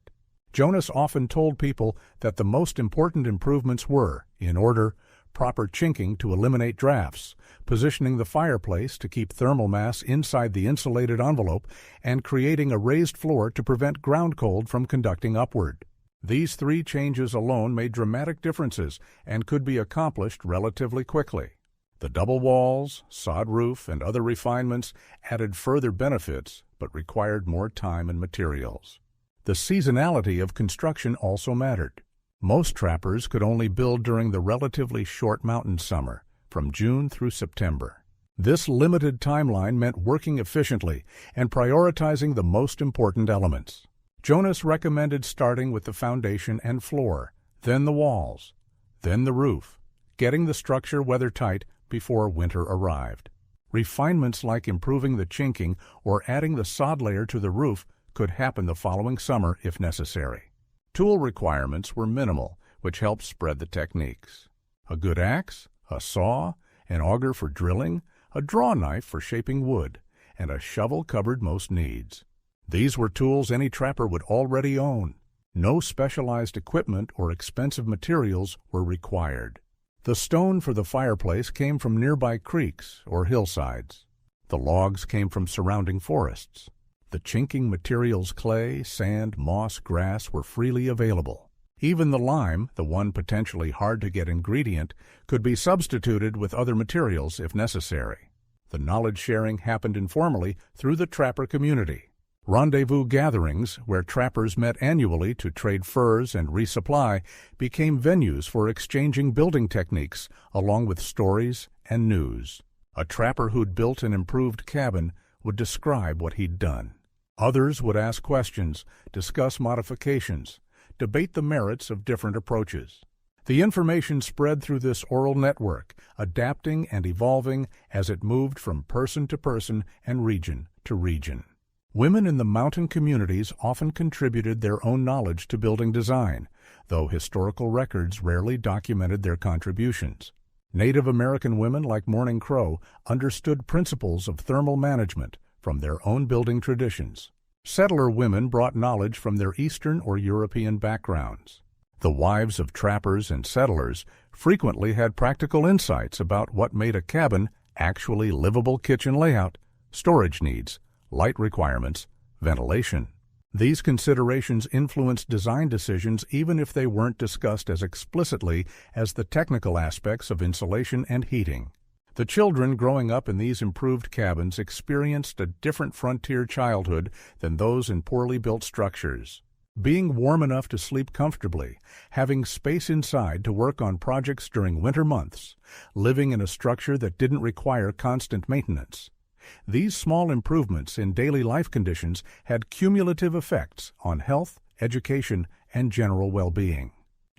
Jonas often told people that the most important improvements were, in order, proper chinking to eliminate drafts, positioning the fireplace to keep thermal mass inside the insulated envelope, and creating a raised floor to prevent ground cold from conducting upward. These 3 changes alone made dramatic differences and could be accomplished relatively quickly. The double walls, sod roof, and other refinements added further benefits but required more time and materials. The seasonality of construction also mattered. Most trappers could only build during the relatively short mountain summer, from June through September. This limited timeline meant working efficiently and prioritizing the most important elements. Jonas recommended starting with the foundation and floor, then the walls, then the roof, getting the structure weathertight before winter arrived. Refinements like improving the chinking or adding the sod layer to the roof could happen the following summer if necessary. Tool requirements were minimal, which helped spread the techniques. A good axe, a saw, an auger for drilling, a draw knife for shaping wood, and a shovel covered most needs. These were tools any trapper would already own. No specialized equipment or expensive materials were required. The stone for the fireplace came from nearby creeks or hillsides. The logs came from surrounding forests. The chinking materials clay, sand, moss, grass were freely available. Even the lime, the one potentially hard-to-get ingredient, could be substituted with other materials if necessary. The knowledge sharing happened informally through the trapper community. Rendezvous gatherings, where trappers met annually to trade furs and resupply, became venues for exchanging building techniques, along with stories and news. A trapper who'd built an improved cabin would describe what he'd done. Others would ask questions, discuss modifications, debate the merits of different approaches. The information spread through this oral network, adapting and evolving as it moved from person to person and region to region. Women in the mountain communities often contributed their own knowledge to building design, though historical records rarely documented their contributions. Native American women like Morning Crow understood principles of thermal management from their own building traditions. Settler women brought knowledge from their Eastern or European backgrounds. The wives of trappers and settlers frequently had practical insights about what made a cabin actually livable: kitchen layout, storage needs, light requirements, ventilation. These considerations influenced design decisions even if they weren't discussed as explicitly as the technical aspects of insulation and heating. The children growing up in these improved cabins experienced a different frontier childhood than those in poorly built structures. Being warm enough to sleep comfortably, having space inside to work on projects during winter months, living in a structure that didn't require constant maintenance. These small improvements in daily life conditions had cumulative effects on health, education, and general well-being.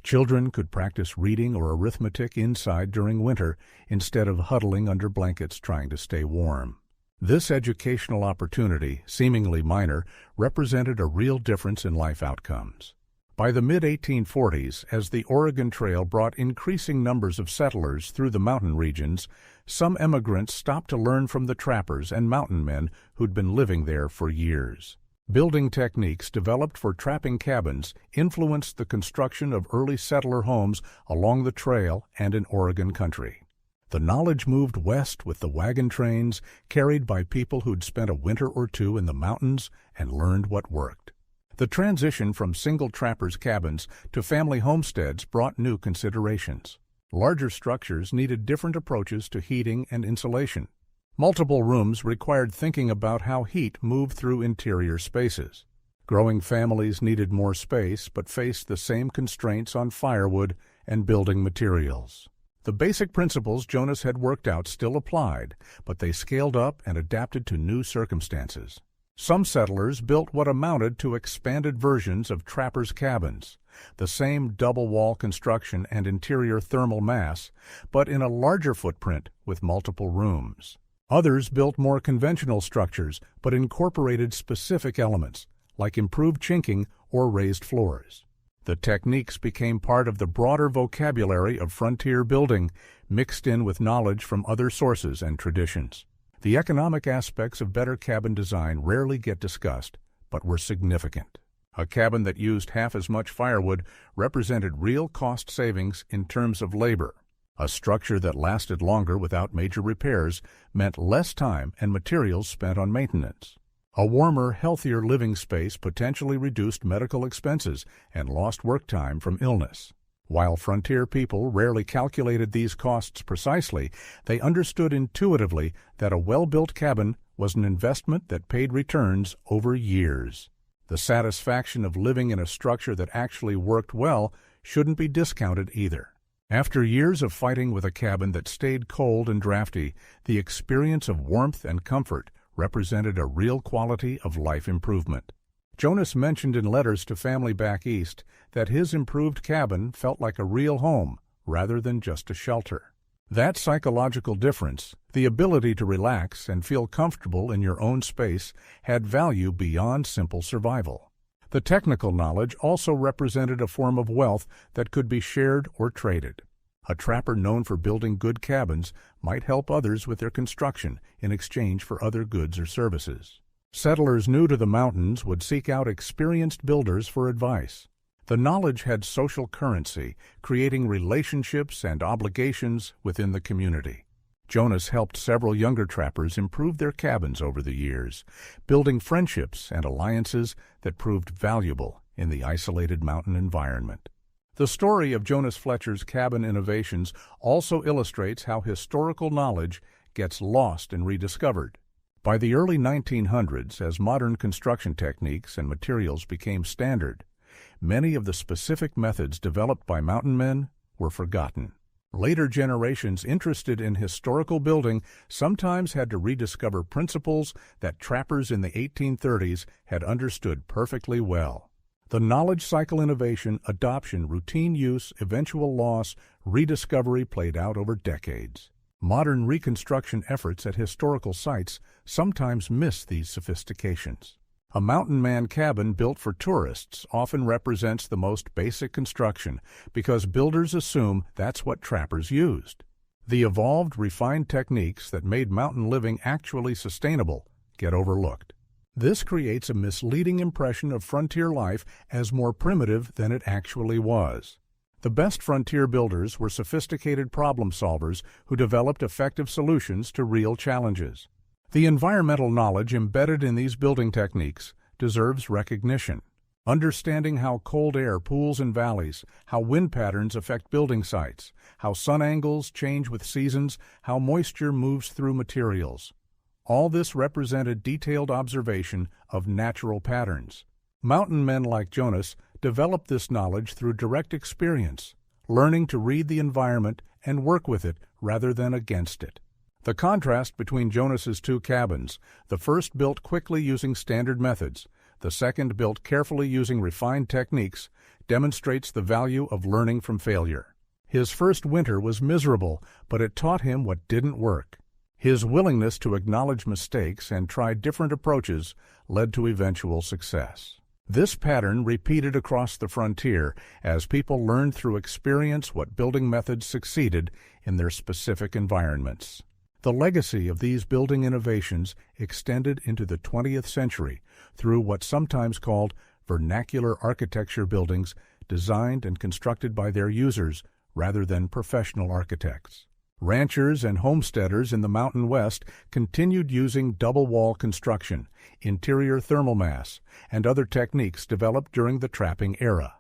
Children could practice reading or arithmetic inside during winter instead of huddling under blankets trying to stay warm. This educational opportunity, seemingly minor, represented a real difference in life outcomes. By the mid-1840s, as the Oregon Trail brought increasing numbers of settlers through the mountain regions, some emigrants stopped to learn from the trappers and mountain men who'd been living there for years. Building techniques developed for trapping cabins influenced the construction of early settler homes along the trail and in Oregon country. The knowledge moved west with the wagon trains carried by people who'd spent a winter or two in the mountains and learned what worked. The transition from single trappers' cabins to family homesteads brought new considerations. Larger structures needed different approaches to heating and insulation. Multiple rooms required thinking about how heat moved through interior spaces. Growing families needed more space but faced the same constraints on firewood and building materials. The basic principles Jonas had worked out still applied, but they scaled up and adapted to new circumstances. Some settlers built what amounted to expanded versions of trappers' cabins, the same double-wall construction and interior thermal mass, but in a larger footprint with multiple rooms. Others built more conventional structures but incorporated specific elements, like improved chinking or raised floors. The techniques became part of the broader vocabulary of frontier building, mixed in with knowledge from other sources and traditions. The economic aspects of better cabin design rarely get discussed, but were significant. A cabin that used half as much firewood represented real cost savings in terms of labor. A structure that lasted longer without major repairs meant less time and materials spent on maintenance. A warmer, healthier living space potentially reduced medical expenses and lost work time from illness. While frontier people rarely calculated these costs precisely, they understood intuitively that a well-built cabin was an investment that paid returns over years. The satisfaction of living in a structure that actually worked well shouldn't be discounted either. After years of fighting with a cabin that stayed cold and drafty, the experience of warmth and comfort represented a real quality of life improvement. Jonas mentioned in letters to family back east that his improved cabin felt like a real home rather than just a shelter. That psychological difference, the ability to relax and feel comfortable in your own space, had value beyond simple survival. The technical knowledge also represented a form of wealth that could be shared or traded. A trapper known for building good cabins might help others with their construction in exchange for other goods or services. Settlers new to the mountains would seek out experienced builders for advice. The knowledge had social currency, creating relationships and obligations within the community. Jonas helped several younger trappers improve their cabins over the years, building friendships and alliances that proved valuable in the isolated mountain environment. The story of Jonas Fletcher's cabin innovations also illustrates how historical knowledge gets lost and rediscovered. By the early 1900s, as modern construction techniques and materials became standard, many of the specific methods developed by mountain men were forgotten. Later generations interested in historical building sometimes had to rediscover principles that trappers in the 1830s had understood perfectly well. The knowledge cycle innovation, adoption, routine use, eventual loss, rediscovery played out over decades. Modern reconstruction efforts at historical sites sometimes miss these sophistications. A mountain man cabin built for tourists often represents the most basic construction because builders assume that's what trappers used. The evolved, refined techniques that made mountain living actually sustainable get overlooked. This creates a misleading impression of frontier life as more primitive than it actually was. The best frontier builders were sophisticated problem solvers who developed effective solutions to real challenges. The environmental knowledge embedded in these building techniques deserves recognition. Understanding how cold air pools in valleys, how wind patterns affect building sites, how sun angles change with seasons, how moisture moves through materials. All this represented detailed observation of natural patterns. Mountain men like Jonas developed this knowledge through direct experience, learning to read the environment and work with it rather than against it. The contrast between Jonas's two cabins, the first built quickly using standard methods, the second built carefully using refined techniques, demonstrates the value of learning from failure. His first winter was miserable, but it taught him what didn't work. His willingness to acknowledge mistakes and try different approaches led to eventual success. This pattern repeated across the frontier as people learned through experience what building methods succeeded in their specific environments. The legacy of these building innovations extended into the 20th century through what's sometimes called vernacular architecture buildings designed and constructed by their users rather than professional architects. Ranchers and homesteaders in the Mountain West continued using double-wall construction, interior thermal mass, and other techniques developed during the trapping era.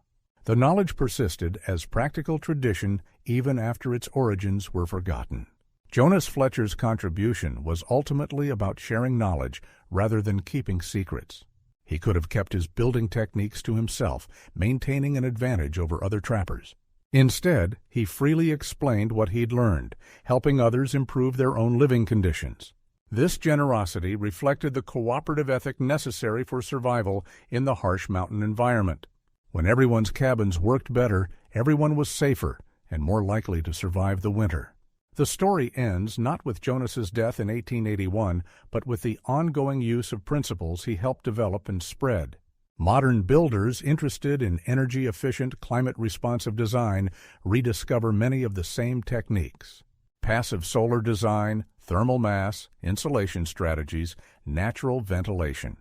The knowledge persisted as practical tradition even after its origins were forgotten. Jonas Fletcher's contribution was ultimately about sharing knowledge rather than keeping secrets. He could have kept his building techniques to himself, maintaining an advantage over other trappers. Instead, he freely explained what he'd learned, helping others improve their own living conditions. This generosity reflected the cooperative ethic necessary for survival in the harsh mountain environment. When everyone's cabins worked better, everyone was safer and more likely to survive the winter. The story ends not with Jonas's death in 1881, but with the ongoing use of principles he helped develop and spread. Modern builders interested in energy-efficient, climate-responsive design rediscover many of the same techniques. Passive solar design, thermal mass, insulation strategies, natural ventilation.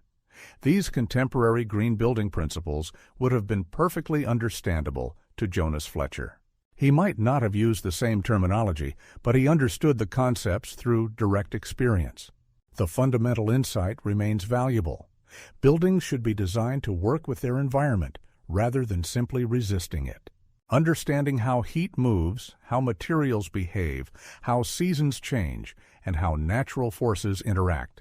These contemporary green building principles would have been perfectly understandable to Jonas Fletcher. He might not have used the same terminology, but he understood the concepts through direct experience. The fundamental insight remains valuable. Buildings should be designed to work with their environment rather than simply resisting it. Understanding how heat moves, how materials behave, how seasons change, and how natural forces interact.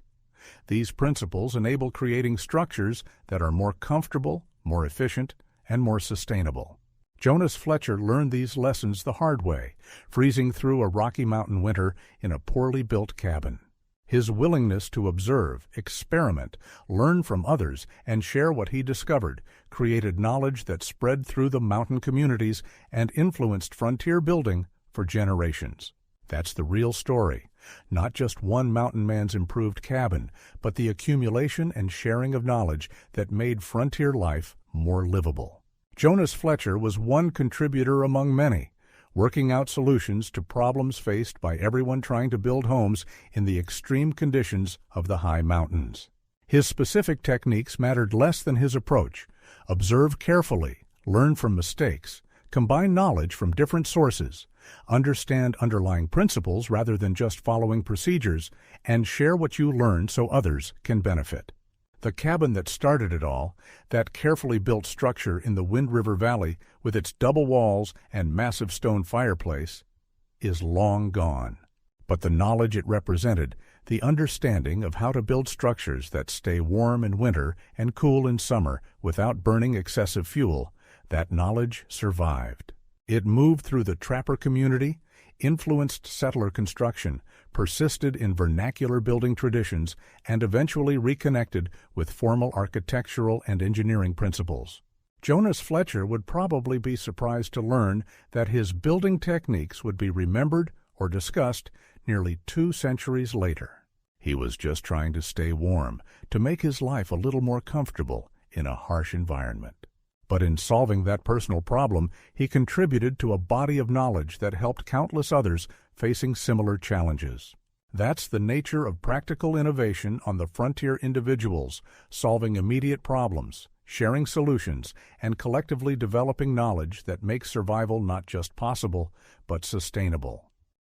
These principles enable creating structures that are more comfortable, more efficient, and more sustainable. Jonas Fletcher learned these lessons the hard way, freezing through a Rocky Mountain winter in a poorly built cabin. His willingness to observe, experiment, learn from others, and share what he discovered created knowledge that spread through the mountain communities and influenced frontier building for generations. That's the real story, not just one mountain man's improved cabin, but the accumulation and sharing of knowledge that made frontier life more livable. Jonas Fletcher was one contributor among many, working out solutions to problems faced by everyone trying to build homes in the extreme conditions of the high mountains. His specific techniques mattered less than his approach. Observe carefully, learn from mistakes, combine knowledge from different sources, understand underlying principles rather than just following procedures, and share what you learn so others can benefit. The cabin that started it all, that carefully built structure in the Wind River Valley with its double walls and massive stone fireplace, is long gone. But the knowledge it represented, the understanding of how to build structures that stay warm in winter and cool in summer without burning excessive fuel, that knowledge survived. It moved through the trapper community, influenced settler construction, persisted in vernacular building traditions, and eventually reconnected with formal architectural and engineering principles. Jonas Fletcher would probably be surprised to learn that his building techniques would be remembered or discussed nearly 2 centuries later. He was just trying to stay warm, to make his life a little more comfortable in a harsh environment. But in solving that personal problem, he contributed to a body of knowledge that helped countless others facing similar challenges. That's the nature of practical innovation on the frontier: individuals solving immediate problems, sharing solutions, and collectively developing knowledge that makes survival not just possible, but sustainable.